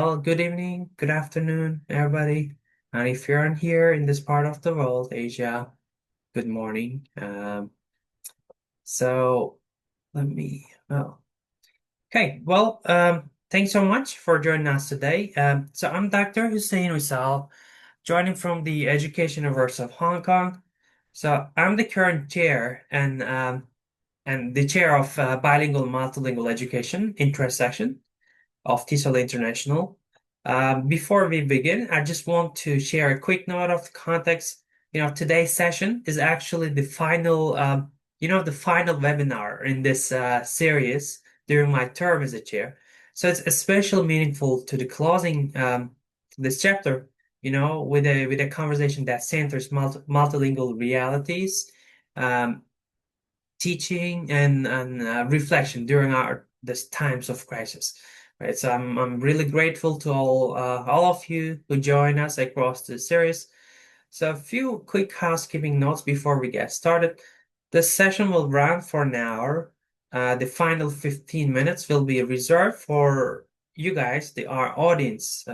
Well, good evening, good afternoon, everybody. And if you're in here in this part of the world, Asia, good morning. So let me, oh, okay. Thanks so much for joining us today. So I'm Dr. Hussein Rizal, joining from the Education University of Hong Kong. So I'm the current chair and the chair of bilingual multilingual education intersection of TESOL International. Before we begin, I just want to share a quick note of the context. Today's session is actually the final webinar in this series during my term as a chair. So it's especially meaningful to the closing this chapter, with a conversation that centers multilingual realities, um, teaching and reflection during our this times of crisis. Right, so I'm really grateful to all of you who join us across the series. So a few quick housekeeping notes before we get started. This session will run for an hour. The final 15 minutes will be reserved for you guys, our audience,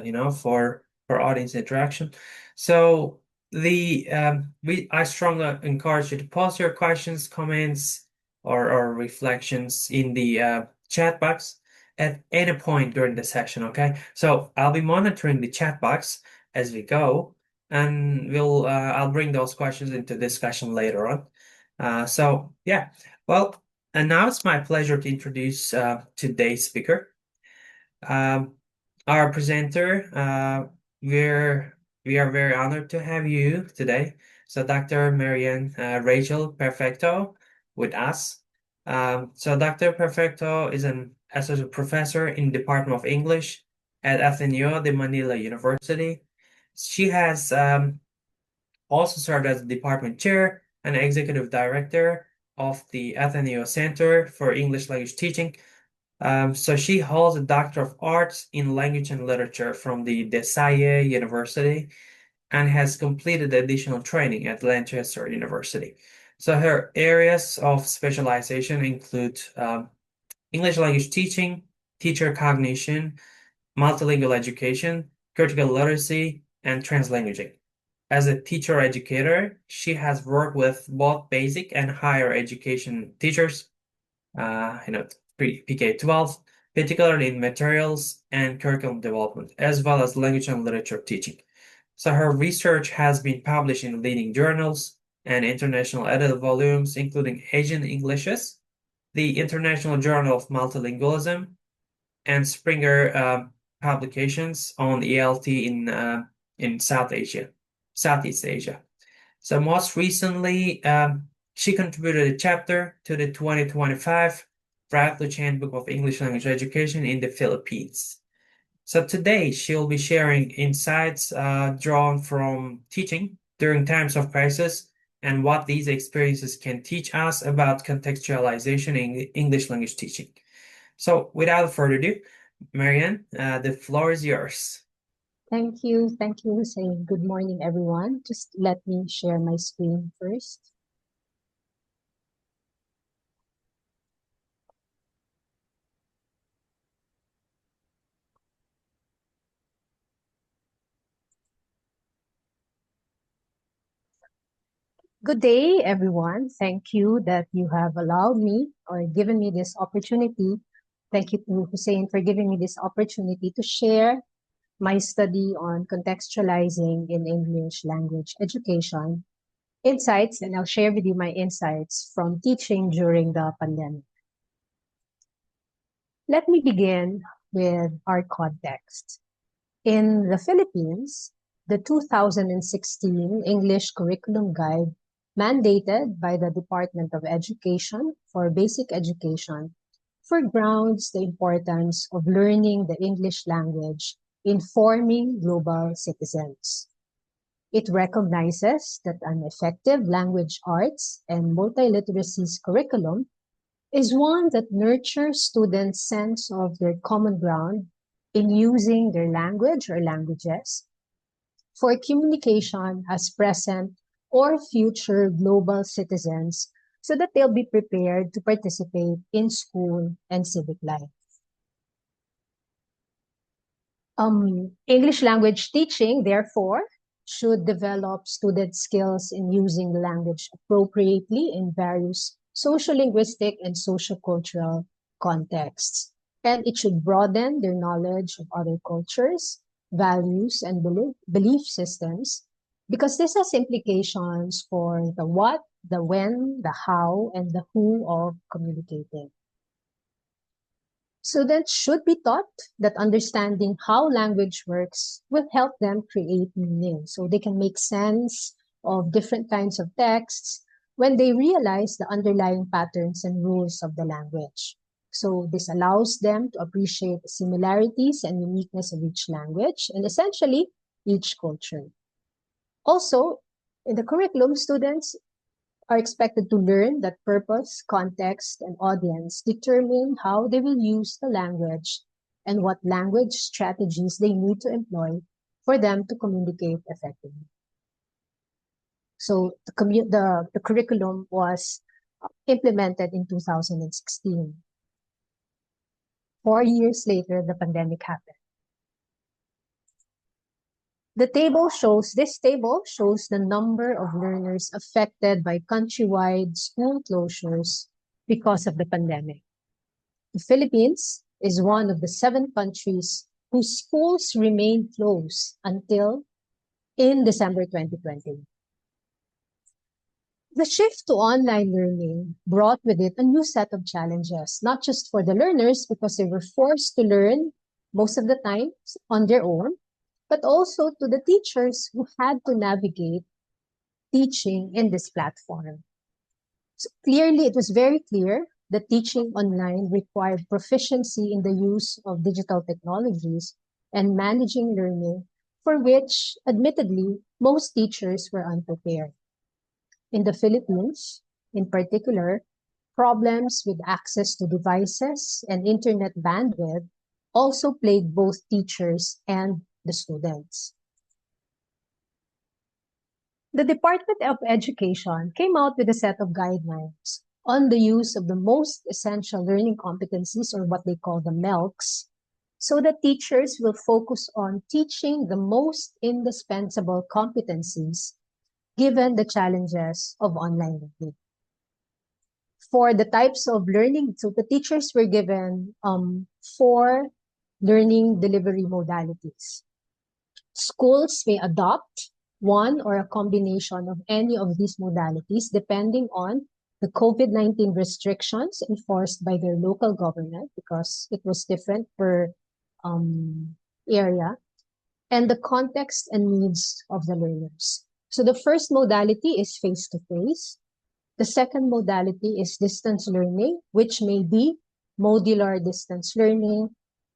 for audience interaction. So I strongly encourage you to post your questions, comments, or reflections in the chat box at any point during the session. Okay, so I'll be monitoring the chat box as we go, and I'll bring those questions into discussion later on. So yeah, well, and now it's my pleasure to introduce today's speaker. Um, our presenter, we are very honored to have you today. So Dr. Marianne Rachel Perfecto with us. So Dr. Perfecto is an associate professor in Department of English at Ateneo de Manila University. She has also served as the department chair and executive director of the Ateneo Center for English Language Teaching. So she holds a Doctor of Arts in Language and Literature from the DeSalle University and has completed additional training at Lancaster University. So her areas of specialization include English language teaching, teacher cognition, multilingual education, critical literacy, and translanguaging. As a teacher educator, she has worked with both basic and higher education teachers, PK-12, particularly in materials and curriculum development, as well as language and literature teaching. So her research has been published in leading journals and international edited volumes, including Asian Englishes, the International Journal of Multilingualism, and Springer publications on ELT in Southeast Asia. So most recently, she contributed a chapter to the 2025 Bradley Handbook of English Language Education in the Philippines. So today she'll be sharing insights drawn from teaching during times of crisis and what these experiences can teach us about contextualization in English language teaching. So without further ado, Marianne, the floor is yours. Thank you. Thank you, Hussein. Good morning, everyone. Just let me share my screen first. Good day, everyone. Thank you that you have allowed me or given me this opportunity. Thank you to Hussein for giving me this opportunity to share my study on contextualizing in English language education insights, and I'll share with you my insights from teaching during the pandemic. Let me begin with our context. In the Philippines, the 2016 English Curriculum Guide, mandated by the Department of Education for Basic Education, foregrounds the importance of learning the English language in forming global citizens. It recognizes that an effective language arts and multiliteracy curriculum is one that nurtures students' sense of their common ground in using their language or languages for communication as present or future global citizens so that they'll be prepared to participate in school and civic life. English language teaching, therefore, should develop student skills in using the language appropriately in various social-linguistic and social-cultural contexts. And it should broaden their knowledge of other cultures, values, and belief systems, because this has implications for the what, the when, the how, and the who of communicating. Students should be taught that understanding how language works will help them create meaning, so they can make sense of different kinds of texts when they realize the underlying patterns and rules of the language. So this allows them to appreciate the similarities and uniqueness of each language and essentially each culture. Also, in the curriculum, students are expected to learn that purpose, context, and audience determine how they will use the language and what language strategies they need to employ for them to communicate effectively. So the curriculum was implemented in 2016. 4 years later, the pandemic happened. This table shows the number of learners affected by countrywide school closures because of the pandemic. The Philippines is one of the 7 countries whose schools remained closed until in December 2020. The shift to online learning brought with it a new set of challenges, not just for the learners because they were forced to learn most of the time on their own, but also to the teachers who had to navigate teaching in this platform. So clearly, it was very clear that teaching online required proficiency in the use of digital technologies and managing learning, for which, admittedly, most teachers were unprepared. In the Philippines, in particular, problems with access to devices and internet bandwidth also plagued both teachers and the students. The Department of Education came out with a set of guidelines on the use of the most essential learning competencies, or what they call the MELCs, so that teachers will focus on teaching the most indispensable competencies given the challenges of online learning. For the types of learning, so the teachers were given 4 learning delivery modalities. Schools may adopt one or a combination of any of these modalities depending on the COVID-19 restrictions enforced by their local government, because it was different per area, and the context and needs of the learners. So the first modality is face-to-face. The second modality is distance learning, which may be modular distance learning,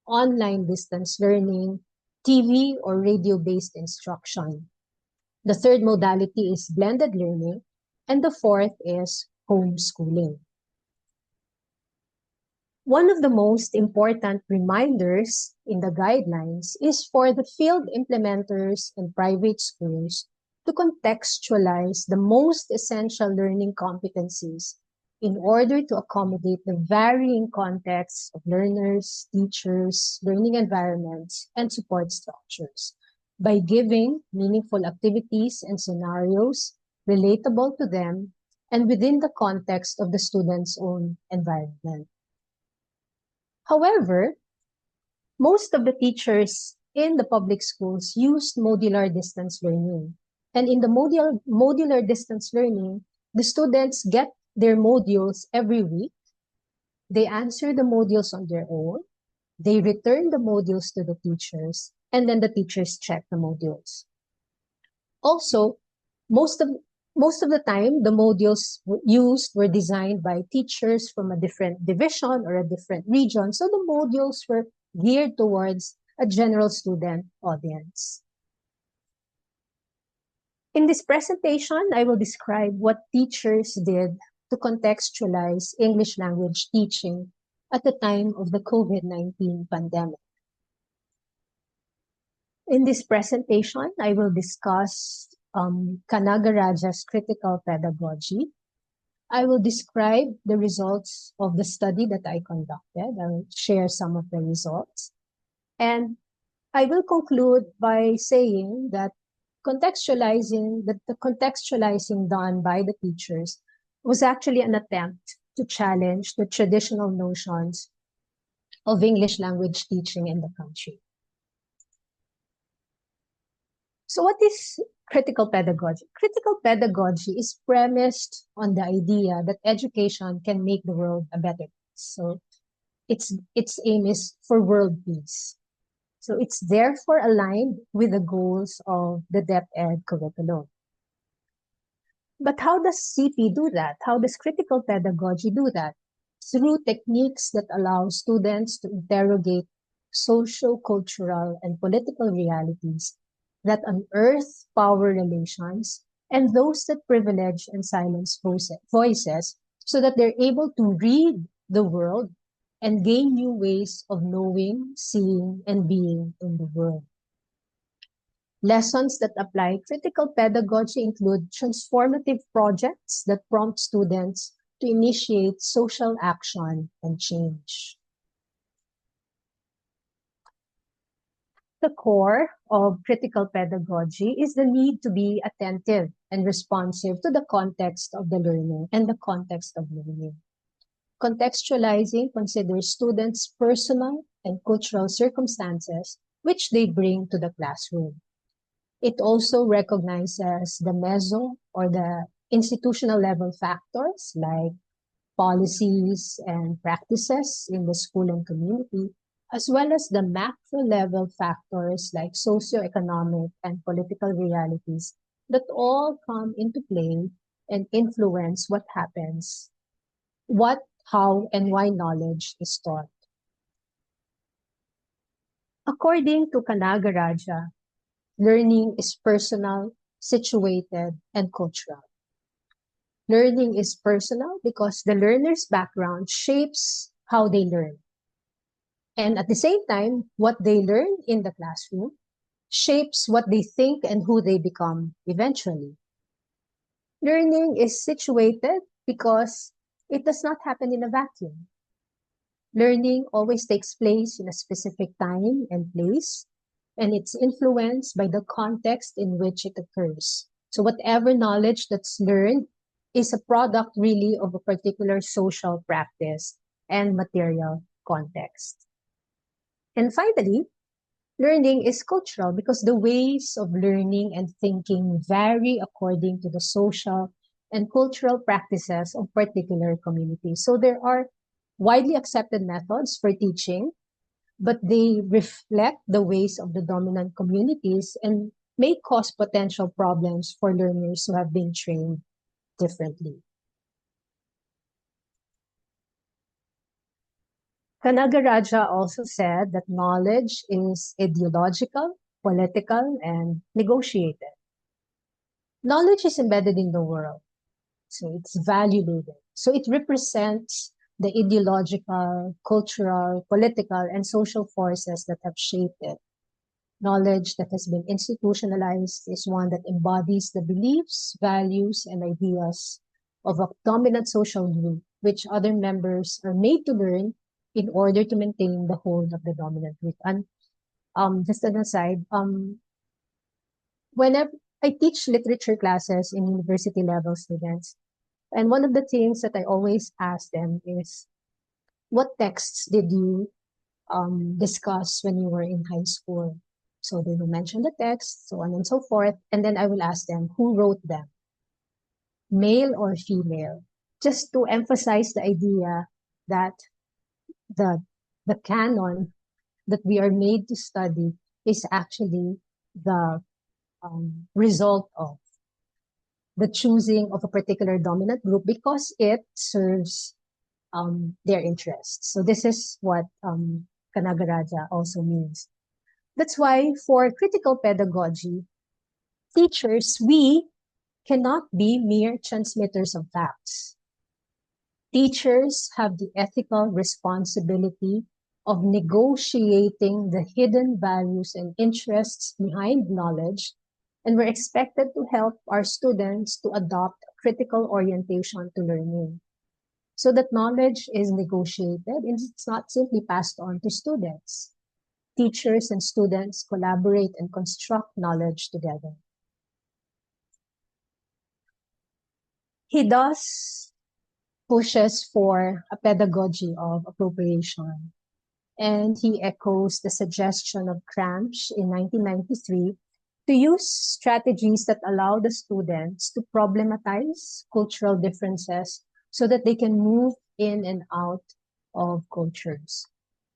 online distance learning, TV or radio-based instruction. The third modality is blended learning, and the fourth is homeschooling. One of the most important reminders in the guidelines is for the field implementers and private schools to contextualize the most essential learning competencies in order to accommodate the varying contexts of learners, teachers, learning environments, and support structures by giving meaningful activities and scenarios relatable to them and within the context of the student's own environment. However, most of the teachers in the public schools used modular distance learning. And in the modular distance learning, the students get their modules every week. They answer the modules on their own. They return the modules to the teachers, and then the teachers check the modules. Also, most of the time, the modules used were designed by teachers from a different division or a different region. So the modules were geared towards a general student audience. In this presentation, I will describe what teachers did to contextualize English language teaching at the time of the COVID-19 pandemic. In this presentation, I will discuss Kanagaraja's Critical Pedagogy. I will describe the results of the study that I conducted. I will share some of the results. And I will conclude by saying that the contextualizing done by the teachers was actually an attempt to challenge the traditional notions of English language teaching in the country. So what is critical pedagogy? Critical pedagogy is premised on the idea that education can make the world a better place. So its aim is for world peace. So it's therefore aligned with the goals of the DepEd curriculum. But how does CP do that? How does critical pedagogy do that? Through techniques that allow students to interrogate social, cultural, and political realities that unearth power relations and those that privilege and silence voices so that they're able to read the world and gain new ways of knowing, seeing, and being in the world. Lessons that apply critical pedagogy include transformative projects that prompt students to initiate social action and change. The core of critical pedagogy is the need to be attentive and responsive to the context of the learner and the context of learning. Contextualizing considers students' personal and cultural circumstances which they bring to the classroom. It also recognizes the meso or the institutional level factors like policies and practices in the school and community, as well as the macro level factors like socioeconomic and political realities that all come into play and influence what happens, what, how, and why knowledge is taught. According to Kanagaraja, learning is personal, situated, and cultural. Learning is personal because the learner's background shapes how they learn. And at the same time, what they learn in the classroom shapes what they think and who they become eventually. Learning is situated because it does not happen in a vacuum. Learning always takes place in a specific time and place, and it's influenced by the context in which it occurs. So whatever knowledge that's learned is a product really of a particular social practice and material context. And finally, learning is cultural because the ways of learning and thinking vary according to the social and cultural practices of particular communities. So there are widely accepted methods for teaching, but they reflect the ways of the dominant communities and may cause potential problems for learners who have been trained differently. Kanagaraja also said that knowledge is ideological, political, and negotiated. Knowledge is embedded in the world, so it's value-laden. So it represents the ideological, cultural, political, and social forces that have shaped it. Knowledge that has been institutionalized is one that embodies the beliefs, values, and ideas of a dominant social group, which other members are made to learn in order to maintain the hold of the dominant group. And just an aside, whenever I teach literature classes in university level students, and one of the things that I always ask them is, what texts did you discuss when you were in high school? So they will mention the text, so on and so forth. And then I will ask them, who wrote them? Male or female? Just to emphasize the idea that the, the canon that we are made to study is actually the result of the choosing of a particular dominant group because it serves their interests. So this is what Kanagaraja also means. That's why for critical pedagogy, teachers, we cannot be mere transmitters of facts. Teachers have the ethical responsibility of negotiating the hidden values and interests behind knowledge, and we're expected to help our students to adopt a critical orientation to learning so that knowledge is negotiated and it's not simply passed on to students. teachers and students collaborate and construct knowledge together. He thus pushes for a pedagogy of appropriation, and he echoes the suggestion of Cramsch in 1993 to use strategies that allow the students to problematize cultural differences so that they can move in and out of cultures.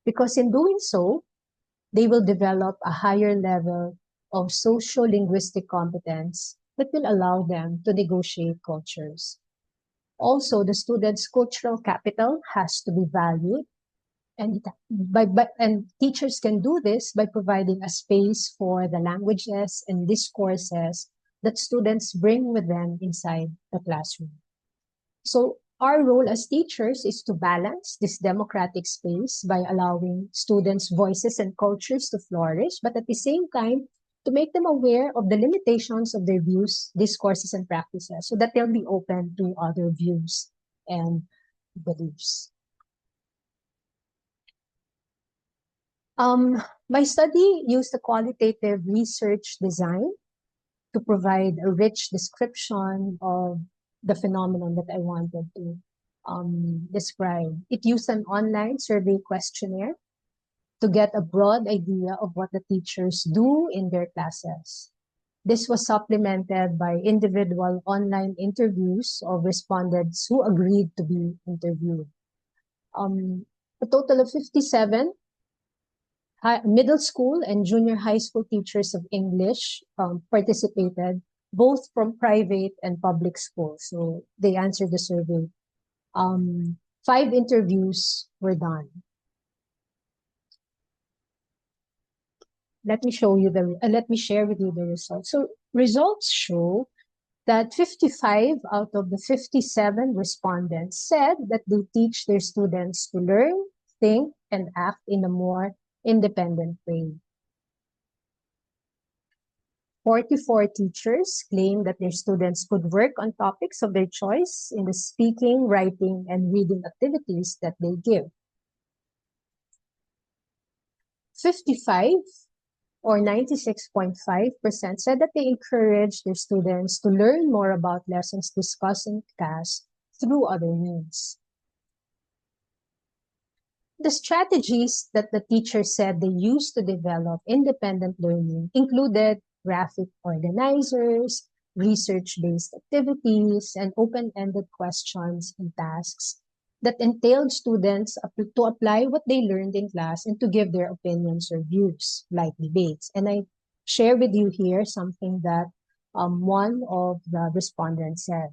Because in doing so, they will develop a higher level of social-linguistic competence that will allow them to negotiate cultures. Also, the student's cultural capital has to be valued, and teachers can do this by providing a space for the languages and discourses that students bring with them inside the classroom. So our role as teachers is to balance this democratic space by allowing students' voices and cultures to flourish, but at the same time, to make them aware of the limitations of their views, discourses, and practices so that they'll be open to other views and beliefs. My study used a qualitative research design to provide a rich description of the phenomenon that I wanted to describe. It used an online survey questionnaire to get a broad idea of what the teachers do in their classes. This was supplemented by individual online interviews of respondents who agreed to be interviewed. A total of 57 middle school and junior high school teachers of English participated, both from private and public schools. So they answered the survey. 5 interviews were done. Let me share with you the results. So results show that 55 out of the 57 respondents said that they teach their students to learn, think, and act in a more independent way. 44 teachers claim that their students could work on topics of their choice in the speaking, writing, and reading activities that they give. 55 or 96.5% said that they encourage their students to learn more about lessons discussed in class through other means. The strategies that the teachers said they used to develop independent learning included graphic organizers, research-based activities, and open-ended questions and tasks that entailed students to apply what they learned in class and to give their opinions or views, like debates. And I share with you here something that one of the respondents said.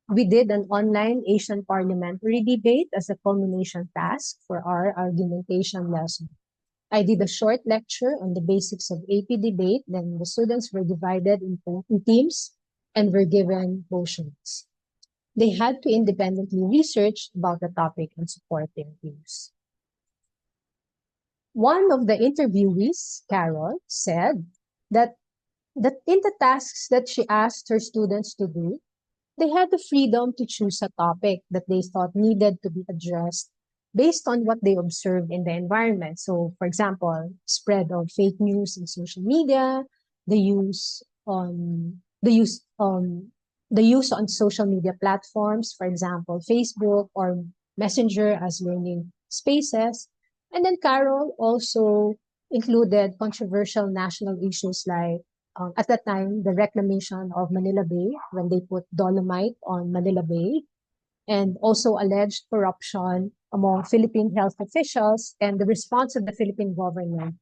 We did an online Asian parliamentary debate as a culmination task for our argumentation lesson. I did a short lecture on the basics of AP debate, then the students were divided in teams and were given motions. They had to independently research about the topic and support their views. One of the interviewees, Carol, said that in the tasks that she asked her students to do, they had the freedom to choose a topic that they thought needed to be addressed based on what they observed in the environment. So, for example, spread of fake news in social media, the use on social media platforms, for example, Facebook or Messenger as learning spaces. And then Carol also included controversial national issues like at that time, the reclamation of Manila Bay when they put dolomite on Manila Bay, and also alleged corruption among Philippine health officials and the response of the Philippine government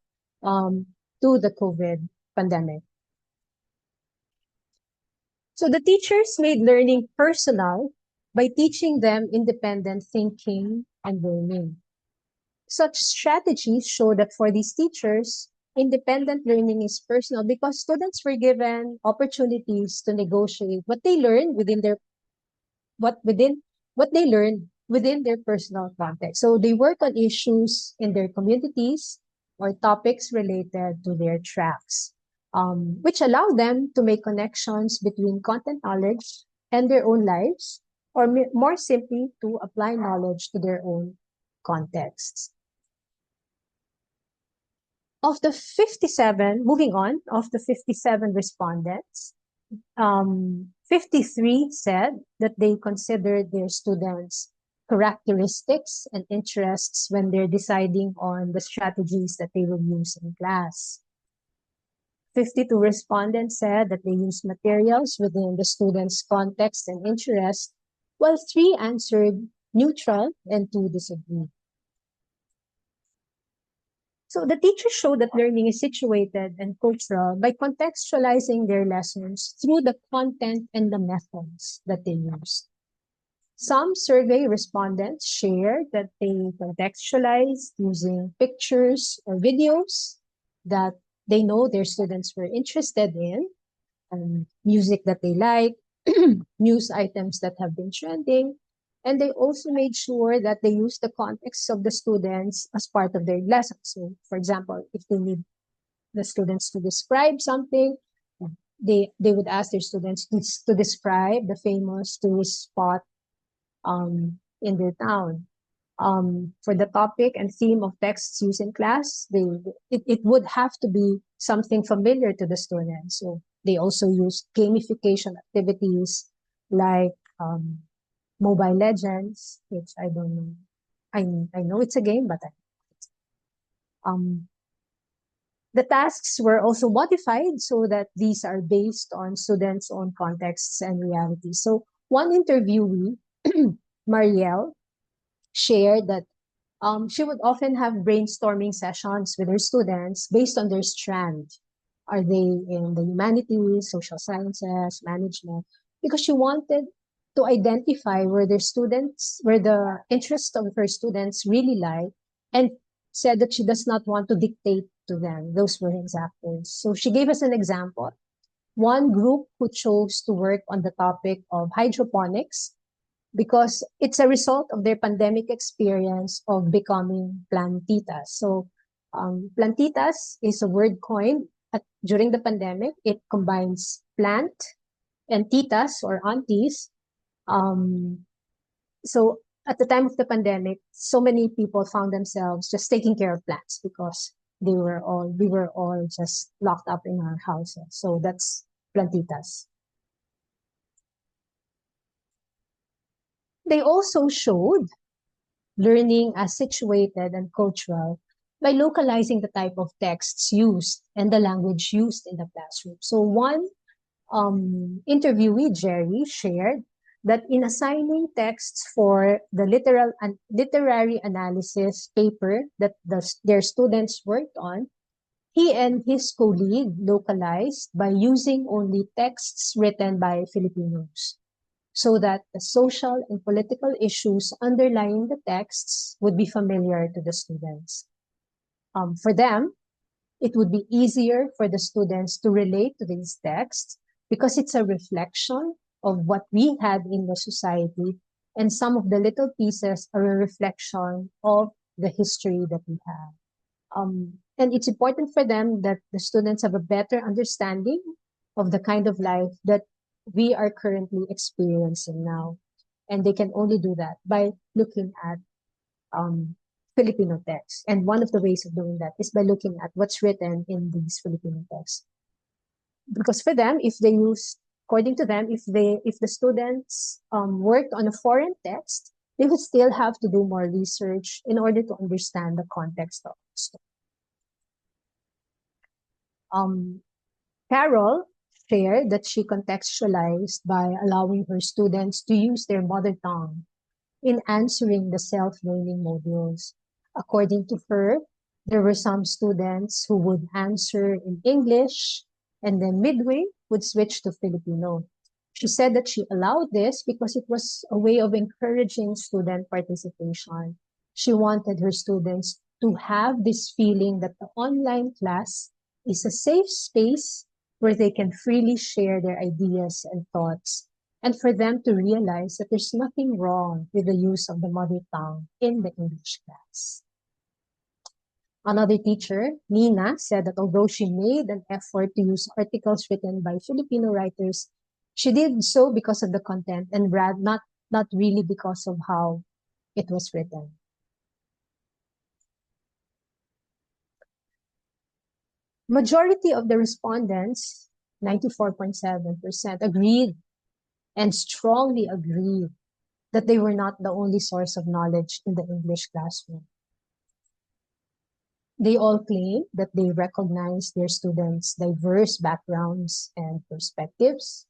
to the COVID pandemic. So the teachers made learning personal by teaching them independent thinking and learning. Such strategies show that for these teachers, independent learning is personal because students were given opportunities to negotiate what they learned within their personal context. So they work on issues in their communities or topics related to their tracks, which allow them to make connections between content knowledge and their own lives, or more simply, to apply knowledge to their own contexts. Of the 57, moving on, of the 57 respondents, 53 said that they considered their students' characteristics and interests when they're deciding on the strategies that they will use in class. 52 respondents said that they use materials within the student's context and interest, while 3 answered neutral and 2 disagreed. So the teachers show that learning is situated and cultural by contextualizing their lessons through the content and the methods that they use. Some survey respondents shared that they contextualized using pictures or videos that they know their students were interested in, and music that they like, news items that have been trending, and they also made sure that they use the context of the students as part of their lesson. So, for example, if they need the students to describe something, they would ask their students to describe the famous tourist spot in their town. For the topic and theme of texts used in class, it would have to be something familiar to the students. So they also use gamification activities like Mobile Legends, which I don't know. I know it's a game, but um, the tasks were also modified so that these are based on students' own contexts and realities. So one interviewee, Marielle, shared that she would often have brainstorming sessions with her students based on their strand. Are they in the humanities, social sciences, management? Because she wanted to identify where the interests of her students really lie, and said that she does not want to dictate to them. Those were her examples. So she gave us an example. One group who chose to work on the topic of hydroponics because it's a result of their pandemic experience of becoming plantitas. So plantitas is a word coined during the pandemic. It combines plant and titas or aunties. Um, so at the time of the pandemic, so many people found themselves just taking care of plants because we were all just locked up in our houses. So that's plantitas. They also showed learning as situated and cultural by localizing the type of texts used and the language used in the classroom. So one interviewee, Jerry, shared that in assigning texts for the literary analysis paper that their students worked on, he and his colleague localized by using only texts written by Filipinos, so that the social and political issues underlying the texts would be familiar to the students. For them, it would be easier for the students to relate to these texts because it's a reflection of what we had in the society, and some of the little pieces are a reflection of the history that we have. And it's important for them that the students have a better understanding of the kind of life that we are currently experiencing now. And they can only do that by looking at Filipino texts. And one of the ways of doing that is by looking at what's written in these Filipino texts. Because for them, according to them, if the students worked on a foreign text, they would still have to do more research in order to understand the context of the story. Carol shared that she contextualized by allowing her students to use their mother tongue in answering the self-learning modules. According to her, there were some students who would answer in English and then midway would switch to Filipino. She said that she allowed this because it was a way of encouraging student participation. She wanted her students to have this feeling that the online class is a safe space where they can freely share their ideas and thoughts, and for them to realize that there's nothing wrong with the use of the mother tongue in the English class. Another teacher, Nina, said that although she made an effort to use articles written by Filipino writers, she did so because of the content and not really because of how it was written. Majority of the respondents, 94.7%, agreed and strongly agreed that they were not the only source of knowledge in the English classroom. They all claim that they recognize their students' diverse backgrounds and perspectives,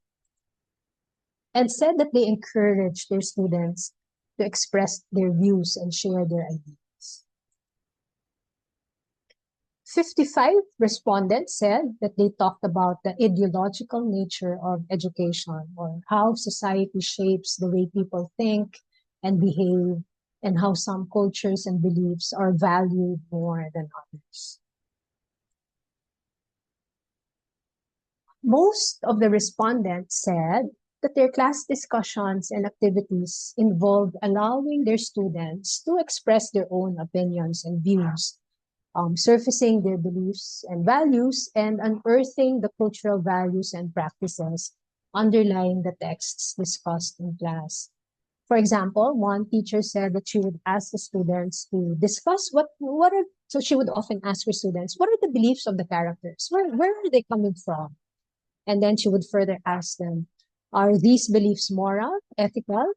and said that they encourage their students to express their views and share their ideas. 55 respondents said that they talked about the ideological nature of education, or how society shapes the way people think and behave, and how some cultures and beliefs are valued more than others. Most of the respondents said that their class discussions and activities involved allowing their students to express their own opinions and views, surfacing their beliefs and values, and unearthing the cultural values and practices underlying the texts discussed in class. For example, one teacher said that she would ask the students to discuss so she would often ask her students, what are the beliefs of the characters? Where are they coming from? And then she would further ask them, are these beliefs moral, ethical?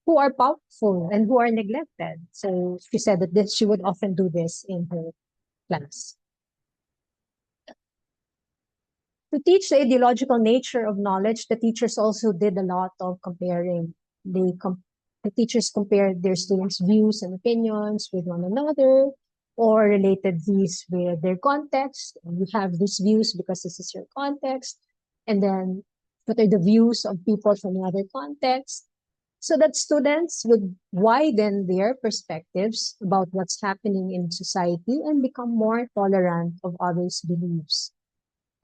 Who are powerful and who are neglected? So she said that she would often do this in her class. To teach the ideological nature of knowledge, the teachers also did a lot of comparing. The teachers compared their students' views and opinions with one another, or related these with their context. And you have these views because this is your context. And then what are the views of people from another context? So that students would widen their perspectives about what's happening in society and become more tolerant of others' beliefs.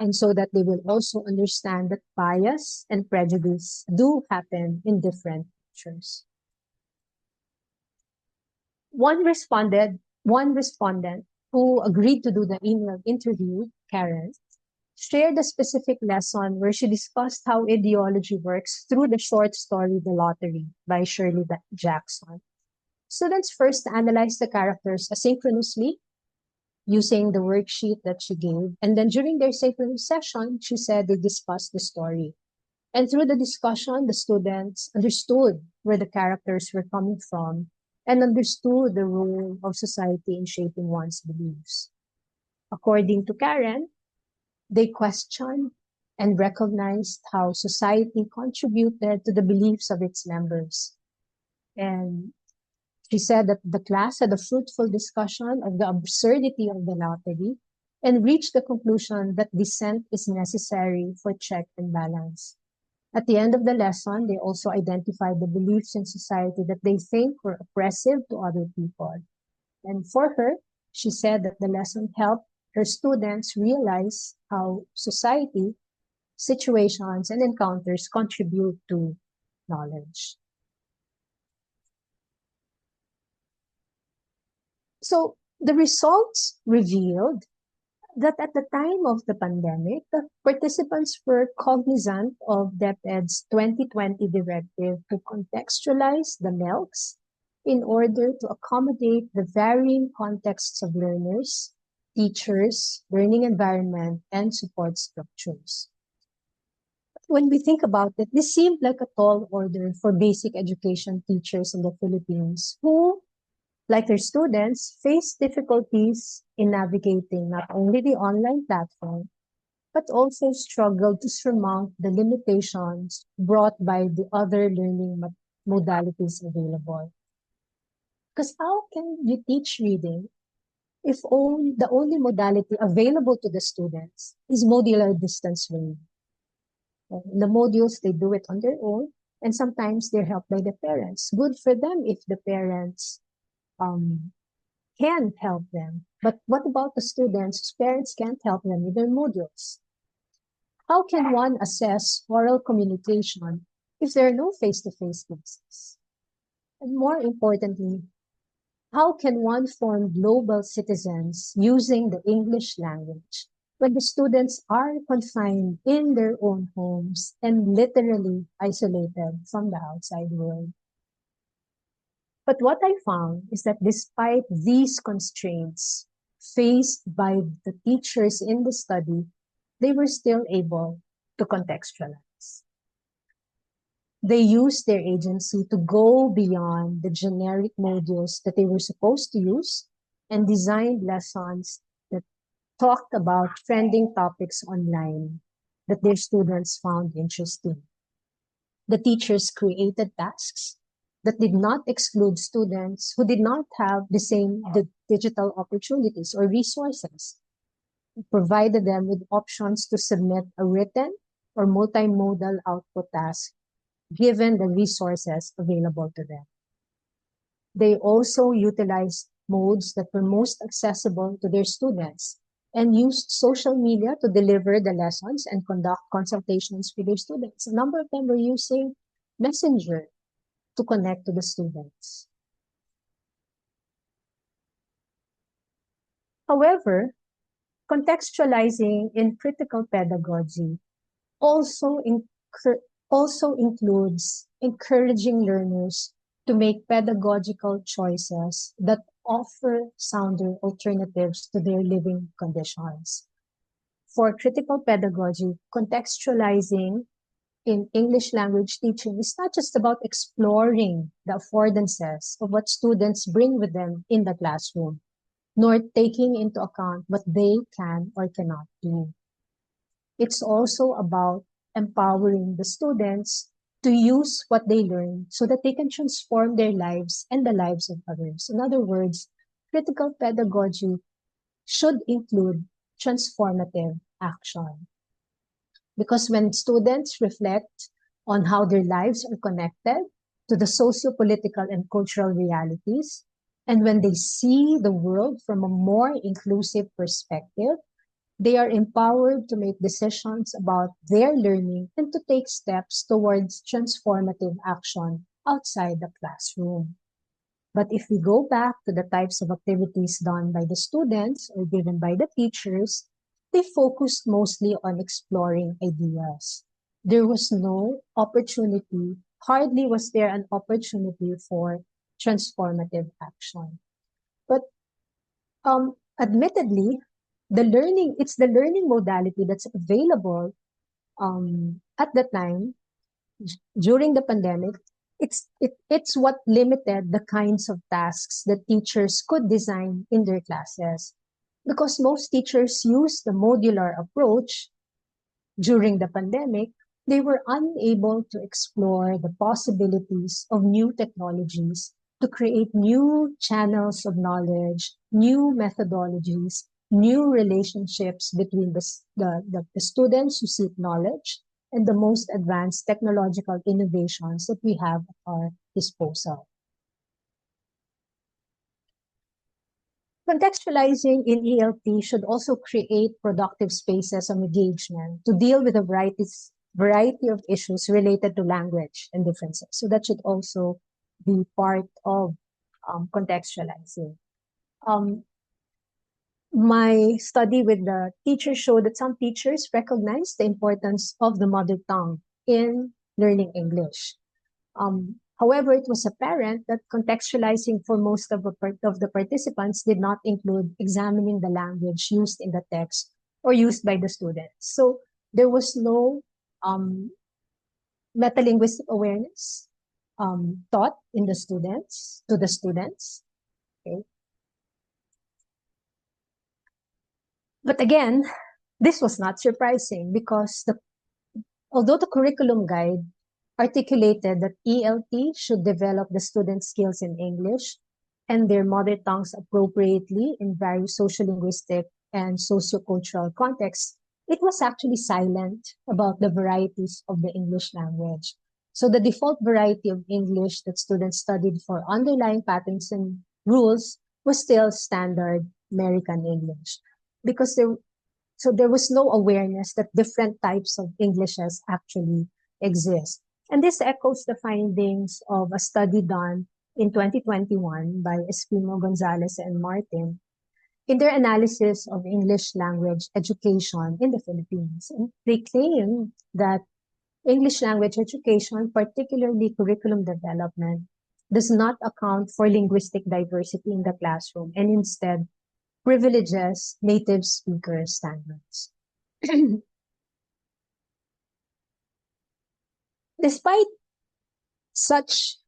And so that they will also understand that bias and prejudice do happen in different cultures. One respondent who agreed to do the email interview, Karen, shared a specific lesson where she discussed how ideology works through the short story The Lottery by Shirley Jackson. Students first analyzed the characters asynchronously using the worksheet that she gave. And then during their synchronous session, she said they discussed the story. And through the discussion, the students understood where the characters were coming from and understood the role of society in shaping one's beliefs. According to Karen, they questioned and recognized how society contributed to the beliefs of its members. And she said that the class had a fruitful discussion of the absurdity of the lottery and reached the conclusion that dissent is necessary for check and balance. At the end of the lesson, they also identified the beliefs in society that they think were oppressive to other people. And for her, she said that the lesson helped her students realize how society, situations, and encounters contribute to knowledge. So the results revealed that at the time of the pandemic, the participants were cognizant of DepEd's 2020 directive to contextualize the MELCs in order to accommodate the varying contexts of learners, teachers, learning environment, and support structures. When we think about it, this seemed like a tall order for basic education teachers in the Philippines who, like their students, face difficulties in navigating not only the online platform, but also struggle to surmount the limitations brought by the other learning modalities available. Because how can you teach reading if the only modality available to the students is modular distance learning? In the modules, they do it on their own, and sometimes they're helped by the parents. Good for them if the parents can help them. But what about the students whose parents can't help them with their modules? How can one assess oral communication if there are no face-to-face classes? And more importantly, how can one form global citizens using the English language when the students are confined in their own homes and literally isolated from the outside world? But what I found is that despite these constraints, faced by the teachers in the study, they were still able to contextualize. They used their agency to go beyond the generic modules that they were supposed to use and designed lessons that talked about trending topics online that their students found interesting. The teachers created tasks that did not exclude students who did not have the same digital opportunities or resources. It provided them with options to submit a written or multimodal output task given the resources available to them. They also utilized modes that were most accessible to their students and used social media to deliver the lessons and conduct consultations with their students. A number of them were using Messenger to connect to the students. However, contextualizing in critical pedagogy also, also includes encouraging learners to make pedagogical choices that offer sounder alternatives to their living conditions. For critical pedagogy, contextualizing in English language teaching is not just about exploring the affordances of what students bring with them in the classroom, nor taking into account what they can or cannot do. It's also about empowering the students to use what they learn so that they can transform their lives and the lives of others. In other words, critical pedagogy should include transformative action. Because when students reflect on how their lives are connected to the socio-political and cultural realities, and when they see the world from a more inclusive perspective, they are empowered to make decisions about their learning and to take steps towards transformative action outside the classroom. But if we go back to the types of activities done by the students or given by the teachers, they focused mostly on exploring ideas. There was no opportunity, hardly was there an opportunity for transformative action. But admittedly, it's the learning modality that's available at the time during the pandemic. It's what limited the kinds of tasks that teachers could design in their classes. Because most teachers use the modular approach during the pandemic, they were unable to explore the possibilities of new technologies to create new channels of knowledge, new methodologies, new relationships between the students who seek knowledge and the most advanced technological innovations that we have at our disposal. Contextualizing in ELT should also create productive spaces of engagement to deal with a variety of issues related to language and differences. So that should also be part of contextualizing. My study with the teachers showed that some teachers recognize the importance of the mother tongue in learning English. However, it was apparent that contextualizing for most of the participants did not include examining the language used in the text or used by the students. So there was no metalinguistic awareness taught to the students. Okay. But again, this was not surprising because although the curriculum guide articulated that ELT should develop the students' skills in English and their mother tongues appropriately in various sociolinguistic and sociocultural contexts, it was actually silent about the varieties of the English language. So the default variety of English that students studied for underlying patterns and rules was still standard American English because there was no awareness that different types of Englishes actually exist. And this echoes the findings of a study done in 2021 by Espino, Gonzalez, and Martin in their analysis of English language education in the Philippines. And they claim that English language education, particularly curriculum development, does not account for linguistic diversity in the classroom and instead privileges native speaker standards. Despite such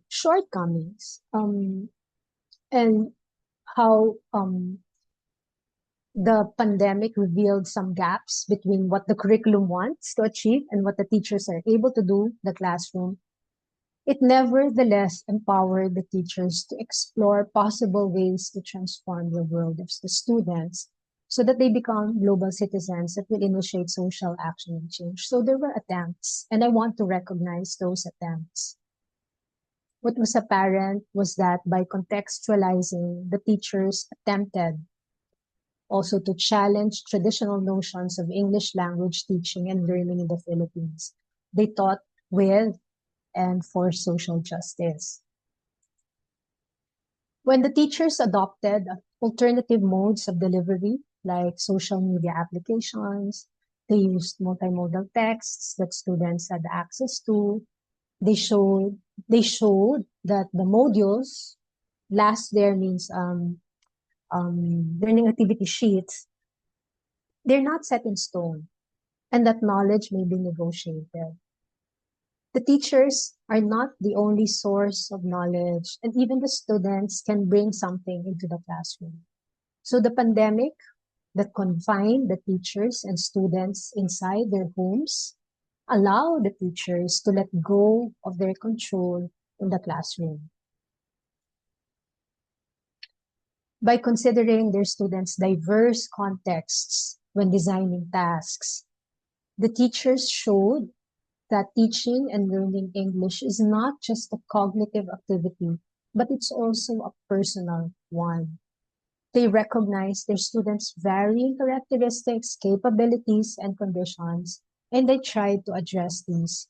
shortcomings and how the pandemic revealed some gaps between what the curriculum wants to achieve and what the teachers are able to do in the classroom, it nevertheless empowered the teachers to explore possible ways to transform the world of the students so that they become global citizens that will initiate social action and change. So there were attempts, and I want to recognize those attempts. What was apparent was that by contextualizing, the teachers attempted also to challenge traditional notions of English language teaching and learning in the Philippines. They taught with and for social justice. When the teachers adopted alternative modes of delivery, like social media applications, they used multimodal texts that students had access to. They showed that the modules, last there means learning activity sheets, they're not set in stone, and that knowledge may be negotiated. The teachers are not the only source of knowledge, and even the students can bring something into the classroom. So the pandemic that confined the teachers and students inside their homes allow the teachers to let go of their control in the classroom. By considering their students' diverse contexts when designing tasks, the teachers showed that teaching and learning English is not just a cognitive activity, but it's also a personal one. They recognize their students' varying characteristics, capabilities, and conditions, and they try to address these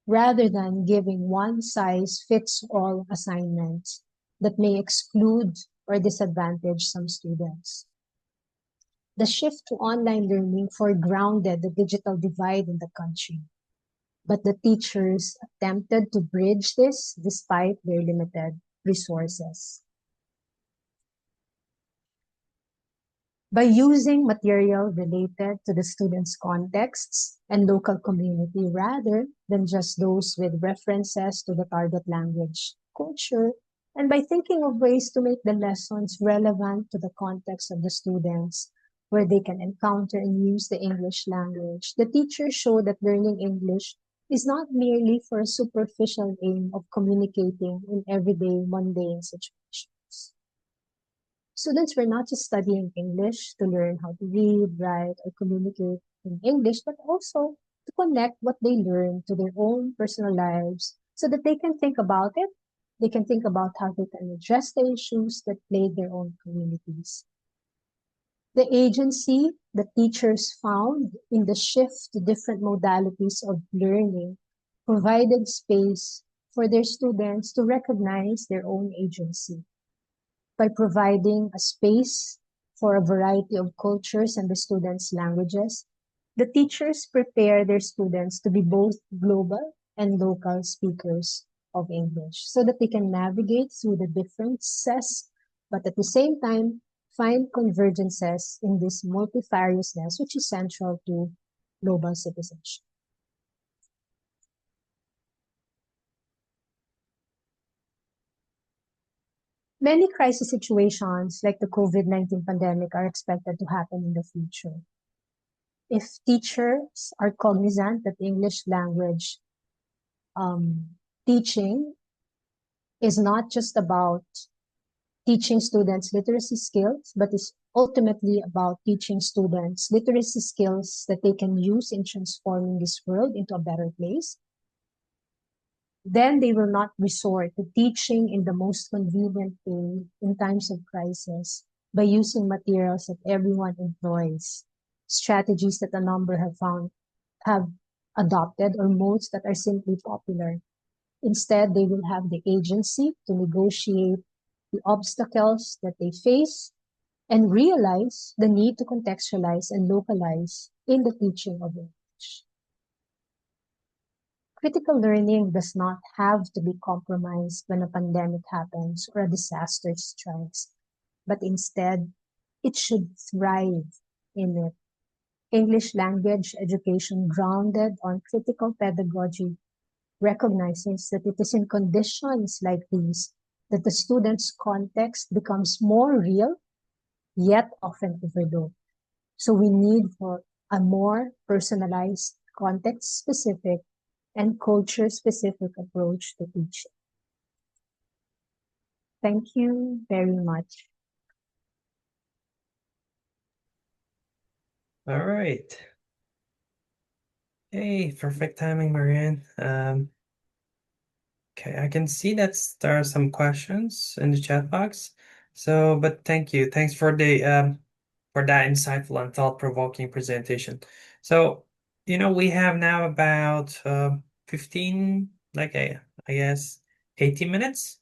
rather than giving one-size-fits-all assignments that may exclude or disadvantage some students. The shift to online learning foregrounded the digital divide in the country, but the teachers attempted to bridge this despite their limited resources. By using material related to the students' contexts and local community rather than just those with references to the target language culture, and by thinking of ways to make the lessons relevant to the context of the students, where they can encounter and use the English language, the teachers show that learning English is not merely for a superficial aim of communicating in everyday mundane situations. Students were not just studying English to learn how to read, write, or communicate in English, but also to connect what they learn to their own personal lives so that they can think about it. They can think about how they can address the issues that plague their own communities. The agency that teachers found in the shift to different modalities of learning provided space for their students to recognize their own agency. By providing a space for a variety of cultures and the students' languages, the teachers prepare their students to be both global and local speakers of English so that they can navigate through the differences, but at the same time, find convergences in this multifariousness, which is central to global citizenship. Many crisis situations like the COVID-19 pandemic are expected to happen in the future. If teachers are cognizant that English language teaching is not just about teaching students literacy skills, but is ultimately about teaching students literacy skills that they can use in transforming this world into a better place, then they will not resort to teaching in the most convenient way in times of crisis by using materials that everyone employs, strategies that a number have adopted, or modes that are simply popular. Instead, they will have the agency to negotiate the obstacles that they face and realize the need to contextualize and localize in the teaching of English. Critical learning does not have to be compromised when a pandemic happens or a disaster strikes, but instead, it should thrive in it. English language education grounded on critical pedagogy recognizes that it is in conditions like these that the student's context becomes more real, yet often overlooked. So we need for a more personalized, context-specific, and culture-specific approach to teaching. Thank you very much. All right. Hey, perfect timing, Marianne. Okay, I can see that there are some questions in the chat box. So, but thank you. Thanks for that insightful and thought-provoking presentation. So, we have now about 15, I guess 18 minutes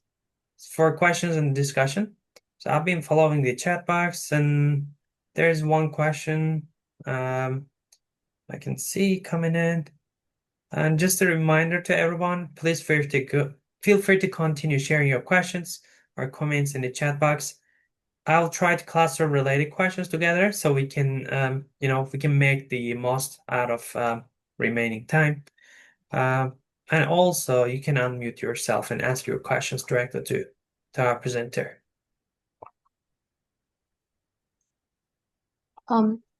for questions and discussion. So I've been following the chat box, and there's one question I can see coming in. And just a reminder to everyone, please feel free to continue sharing your questions or comments in the chat box. I'll try to cluster related questions together so we can, we can make the most out of remaining time. And also, you can unmute yourself and ask your questions directly to our presenter.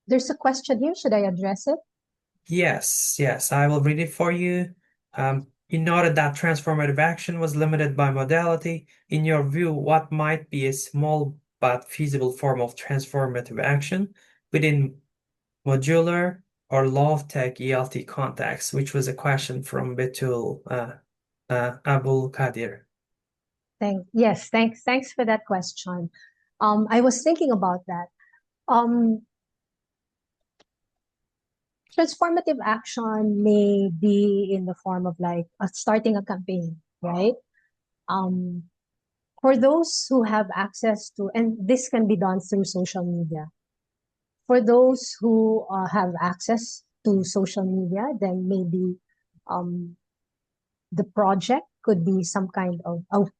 There's a question here. Should I address it? Yes, I will read it for you. You noted that transformative action was limited by modality. In your view, what might be a small but feasible form of transformative action within modular or low-tech ELT context, which was a question from Betul Abul Kadir. Thanks for that question. I was thinking about that. Transformative action may be in the form of like starting a campaign, right? For those who have access to, and this can be done through social media. For those who have access to social media, then maybe um, the project could be some kind of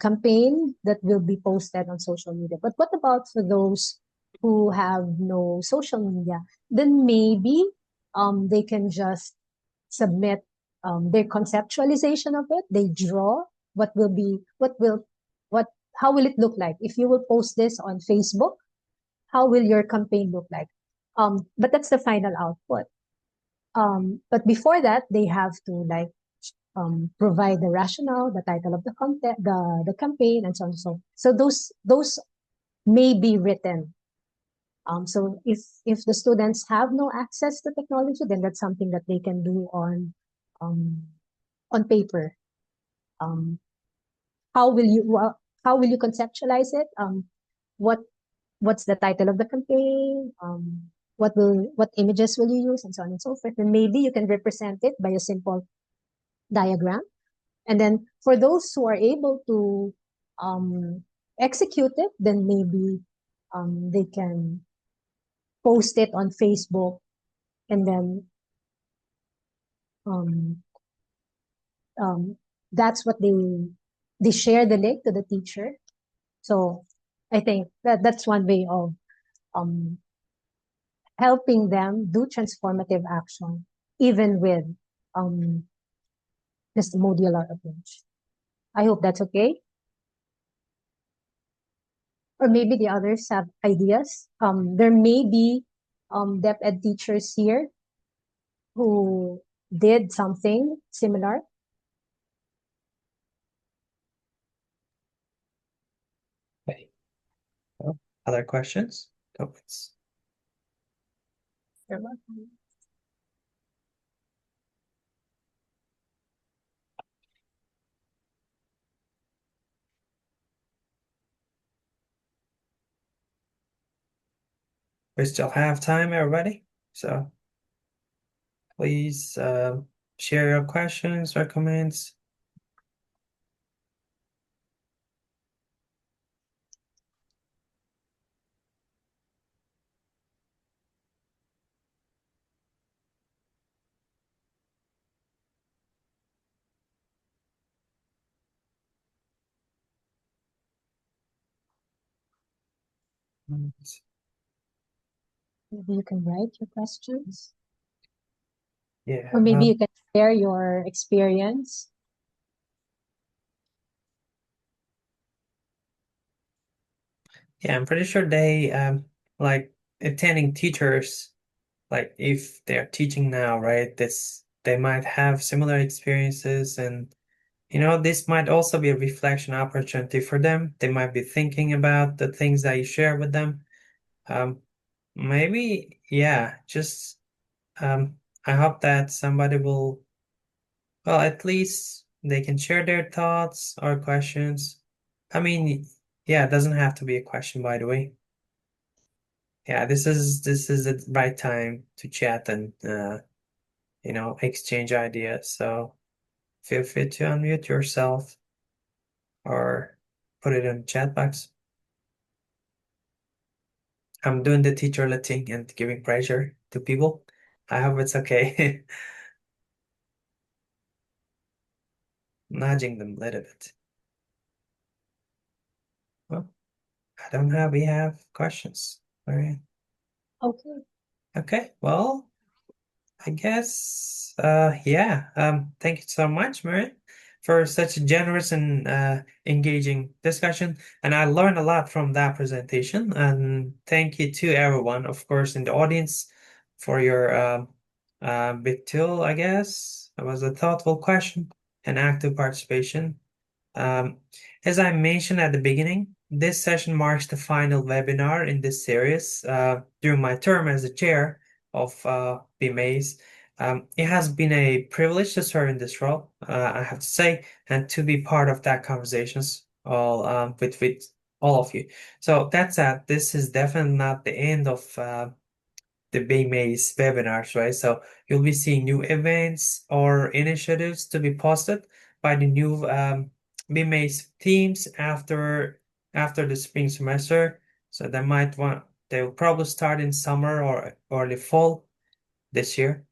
campaign that will be posted on social media. But what about for those who have no social media? Then maybe they can just submit their conceptualization of it. They draw how will it look like? If you will post this on Facebook, how will your campaign look like? But that's the final output. But before that, they have to like provide the rationale, the title of the content, the campaign, and so on and so on. So those may be written. So if the students have no access to technology, then that's something that they can do um, on paper. Um, how will you conceptualize it? What what's the title of the campaign? What images will you use, and so on and so forth. And maybe you can represent it by a simple diagram. And then for those who are able to execute it, then maybe they can post it on Facebook, and then um, um, that's what they share the link to the teacher. So I think that's one way of um, helping them do transformative action, even with um, this modular approach. I hope that's okay. Or maybe the others have ideas. There may be depth ed teachers here who did something similar. Okay. Well, other questions? Comments? We still have time, everybody. So please share your questions or comments. Maybe you can write your questions, or Yeah, maybe you can share your experience. yeah, I'm pretty sure they like attending teachers, like if they're teaching now, right? This they might have similar experiences, and this might also be a reflection opportunity for them. They might be thinking about the things that you share with them. Um, maybe, yeah, just I hope that somebody will, well, at least they can share their thoughts or questions. I mean, yeah, it doesn't have to be a question, by the way. Yeah, this is the right time to chat and exchange ideas. So feel free to unmute yourself or put it in the chat box. I'm doing the teacher letting and giving pressure to people. I hope it's okay. Nudging them a little bit. Well, I don't have, we have questions. All right. Okay. Okay, well, I guess, yeah. Thank you so much, Mary, for such a generous and engaging discussion. And I learned a lot from that presentation. And thank you to everyone, of course, in the audience for your big tool, I guess. It was a thoughtful question and active participation. Um, as I mentioned at the beginning, this session marks the final webinar in this series. During my term as the chair of BMEIS, it has been a privilege to serve in this role, I have to say, and to be part of that conversations with all of you. So that said, this is definitely not the end of the BMEIS webinars, right? So you'll be seeing new events or initiatives to be posted by the new BMEIS teams after the spring semester. So they will probably start in summer or early fall this year.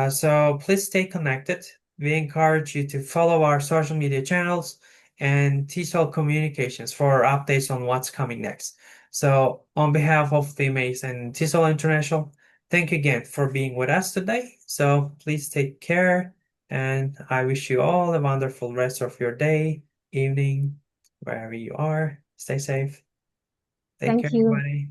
So please stay connected. We encourage you to follow our social media channels and TESOL communications for updates on what's coming next. So on behalf of VMAs and TESOL International, thank you again for being with us today. So please take care, and I wish you all a wonderful rest of your day, evening, wherever you are. Stay safe. Take care, Thank you. everybody.